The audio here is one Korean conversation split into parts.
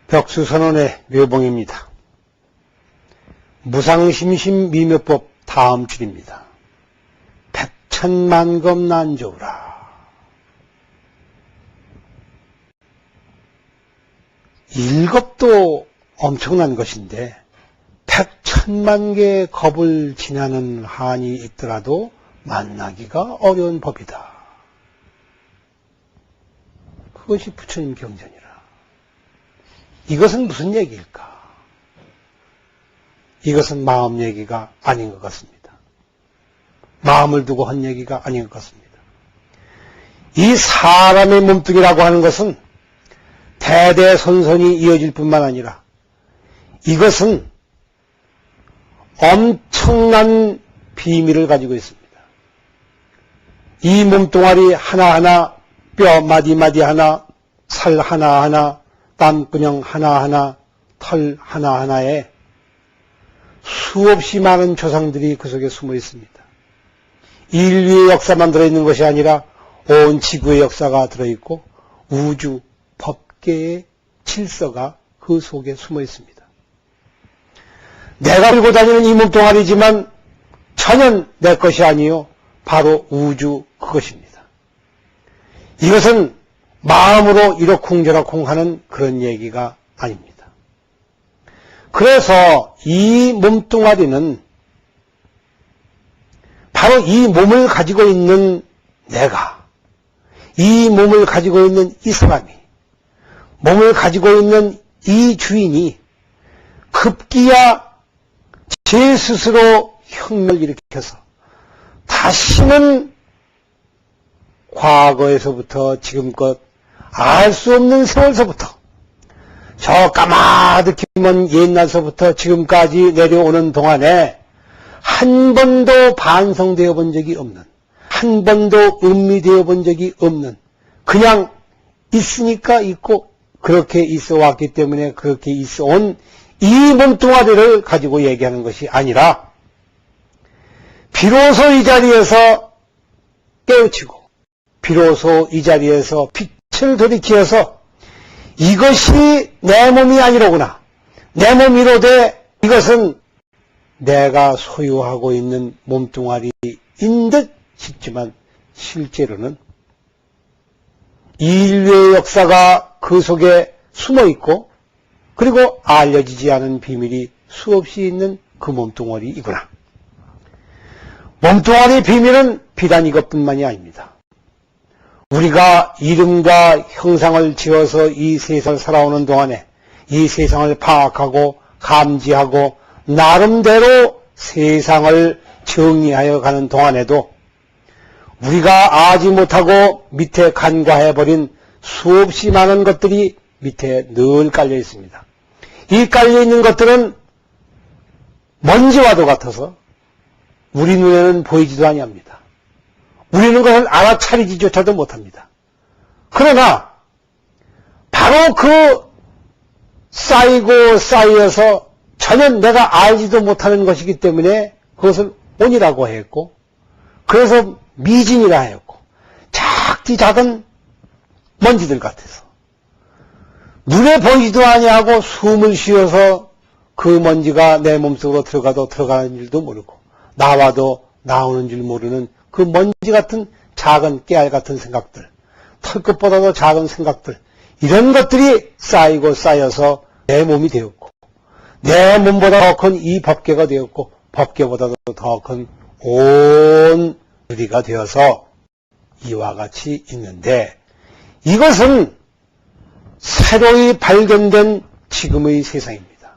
벽수선언의 묘봉입니다. 무상심심미묘법 다음 줄입니다. 백천만금 난조우라. 일겁도 엄청난 것인데 백천만 개의 겁을 지나는 한이 있더라도 만나기가 어려운 법이다. 그것이 부처님 경전이라. 이것은 무슨 얘기일까? 이것은 마음 얘기가 아닌 것 같습니다. 마음을 두고 한 얘기가 아닌 것 같습니다. 이 사람의 몸뚱이라고 하는 것은 대대손손이 이어질 뿐만 아니라 이것은 엄청난 비밀을 가지고 있습니다. 이 몸뚱아리 하나하나, 뼈 마디마디 하나, 살 하나하나, 땀근형 하나하나, 털 하나하나에 수없이 많은 조상들이 그 속에 숨어 있습니다. 인류의 역사만 들어있는 것이 아니라 온 지구의 역사가 들어있고 우주, 법계의 질서가 그 속에 숨어 있습니다. 내가 들고 다니는 이 몸뚱아리지만 전혀 내 것이 아니요 바로 우주 그것입니다. 이것은 마음으로 이러쿵저러쿵 하는 그런 얘기가 아닙니다. 그래서 이 몸뚱아리는 바로 이 몸을 가지고 있는 내가, 이 몸을 가지고 있는 이 사람이, 몸을 가지고 있는 이 주인이 급기야 제 스스로 혁명을 일으켜서 다시는 과거에서부터 지금껏 알 수 없는 세월서부터 저 까마득히 먼 옛날서부터 지금까지 내려오는 동안에 한 번도 반성되어 본 적이 없는, 한 번도 음미되어 본 적이 없는, 그냥 있으니까 있고 그렇게 있어 왔기 때문에 그렇게 있어 온 이 몸뚱아리를 가지고 얘기하는 것이 아니라 비로소 이 자리에서 깨우치고 비로소 이 자리에서 빛을 돌이키어서 이것이 내 몸이 아니로구나, 내 몸이로되 이것은 내가 소유하고 있는 몸뚱아리인 듯 싶지만 실제로는 인류의 역사가 그 속에 숨어 있고 그리고 알려지지 않은 비밀이 수없이 있는 그 몸뚱아리이구나. 몸뚱아리의 비밀은 비단 이것뿐만이 아닙니다. 우리가 이름과 형상을 지어서 이 세상을 살아오는 동안에 이 세상을 파악하고 감지하고 나름대로 세상을 정리하여 가는 동안에도 우리가 아지 못하고 밑에 간과해버린 수없이 많은 것들이 밑에 늘 깔려 있습니다. 이 깔려 있는 것들은 먼지와도 같아서 우리 눈에는 보이지도 아니합니다. 우리는 그것을 알아차리지조차도 못합니다. 그러나 바로 그 쌓이고 쌓여서 전혀 내가 알지도 못하는 것이기 때문에 그것을 온이라고 했고, 그래서 미진이라 했고, 작디 작은 먼지들 같아서 눈에 보이지도 아니하고 숨을 쉬어서 그 먼지가 내 몸속으로 들어가도 들어가는 줄도 모르고 나와도 나오는 줄 모르는 그 먼지 같은 작은 깨알 같은 생각들, 털끝보다도 작은 생각들, 이런 것들이 쌓이고 쌓여서 내 몸이 되었고 내 몸보다 더 큰 이 법계가 되었고 법계보다도 더 큰 온 우리가 되어서 이와 같이 있는데, 이것은 새로이 발견된 지금의 세상입니다.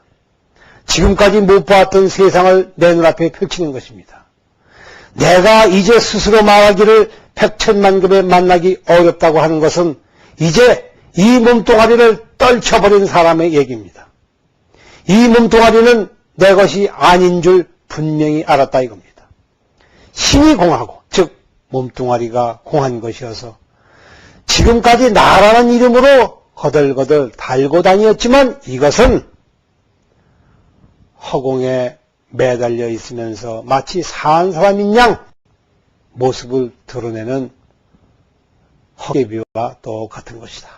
지금까지 못 보았던 세상을 내 눈앞에 펼치는 것입니다. 내가 이제 스스로 말하기를 백천만금에 만나기 어렵다고 하는 것은 이제 이 몸뚱아리를 떨쳐버린 사람의 얘기입니다. 이 몸뚱아리는 내 것이 아닌 줄 분명히 알았다 이겁니다. 신이 공하고, 즉 몸뚱아리가 공한 것이어서 지금까지 나라는 이름으로 거들거들 달고 다녔지만 이것은 허공에 매달려 있으면서 마치 산 사람인 양 모습을 드러내는 헛개비와 똑같은 것이다.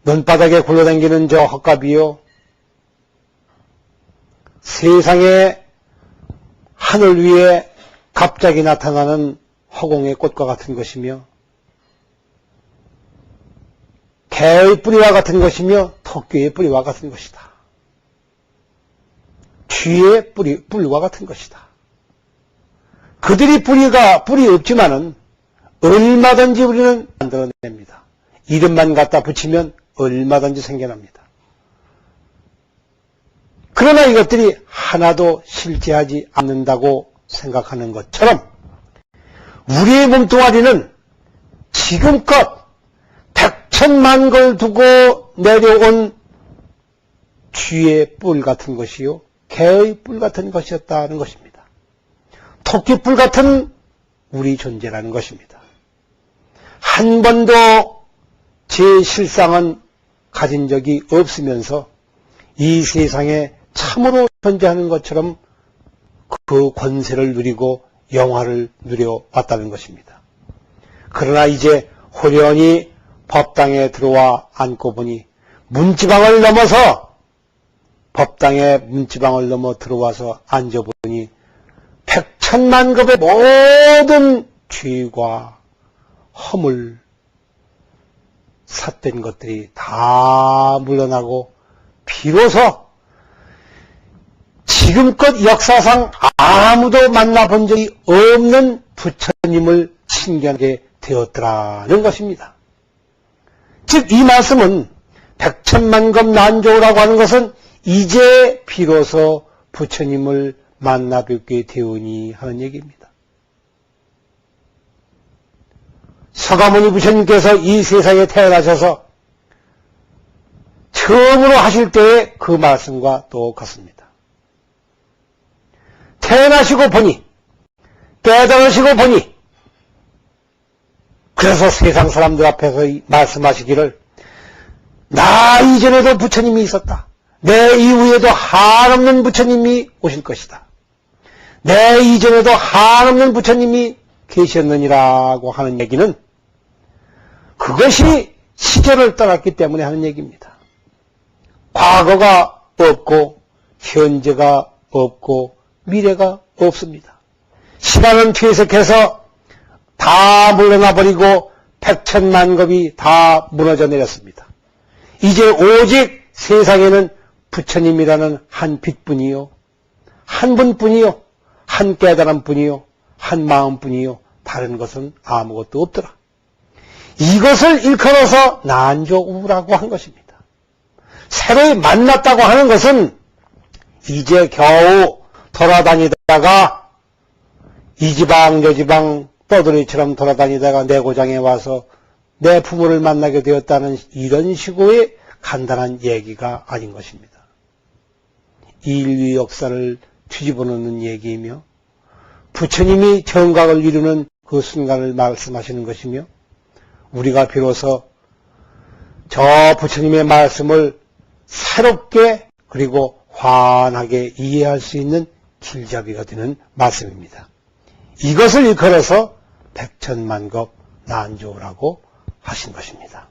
논바닥에 굴러다니는 저 헛갑이요, 세상의 하늘 위에 갑자기 나타나는 허공의 꽃과 같은 것이며, 개의 뿌리와 같은 것이며, 토끼의 뿌리와 같은 것이다. 쥐의 뿔과 같은 것이다. 그들이 뿌리 없지만은 얼마든지 우리는 만들어냅니다. 이름만 갖다 붙이면 얼마든지 생겨납니다. 그러나 이것들이 하나도 실제하지 않는다고 생각하는 것처럼 우리의 몸뚱아리는 지금껏 백천만 걸 두고 내려온 쥐의 뿔 같은 것이요, 개의 뿔 같은 것이었다는 것입니다. 토끼뿔 같은 우리 존재라는 것입니다. 한 번도 제 실상은 가진 적이 없으면서 이 세상에 참으로 존재하는 것처럼 그 권세를 누리고 영화를 누려왔다는 것입니다. 그러나 이제 호련히 법당에 들어와 앉고 보니 문지방을 넘어서 법당의 문지방을 넘어 들어와서 앉아보니 백천만급의 모든 죄와 허물, 삿된 것들이 다 물러나고 비로소 지금껏 역사상 아무도 만나본 적이 없는 부처님을 친견하게 되었더라는 것입니다. 즉 이 말씀은 백천만급 난조라고 하는 것은 이제 비로소 부처님을 만나 뵙게 되오니 하는 얘기입니다. 서가모니 부처님께서 이 세상에 태어나셔서 처음으로 하실 때의 그 말씀과 똑같습니다. 태어나시고 보니, 깨달으시고 보니, 그래서 세상 사람들 앞에서 말씀하시기를 나 이전에도 부처님이 있었다. 내 이후에도 한없는 부처님이 오실 것이다. 내 이전에도 한없는 부처님이 계셨느니라고 하는 얘기는 그것이 시절을 떠났기 때문에 하는 얘기입니다. 과거가 없고 현재가 없고 미래가 없습니다. 시간은 퇴색해서 다 물러나 버리고 백천만급이 다 무너져 내렸습니다. 이제 오직 세상에는 부처님이라는 한 빛뿐이요, 한 분뿐이요, 한 깨달음 뿐이요, 한 마음뿐이요, 다른 것은 아무것도 없더라. 이것을 일컬어서 난조우라고 한 것입니다. 새로 만났다고 하는 것은 이제 겨우 돌아다니다가 이 지방 저 지방 떠돌이처럼 돌아다니다가 내 고장에 와서 내 부모를 만나게 되었다는 이런 식의 간단한 얘기가 아닌 것입니다. 인류 역사를 뒤집어놓는 얘기이며 부처님이 정각을 이루는 그 순간을 말씀하시는 것이며 우리가 비로소 저 부처님의 말씀을 새롭게 그리고 환하게 이해할 수 있는 길잡이가 되는 말씀입니다. 이것을 일컬어서 백천만급 난조라고 하신 것입니다.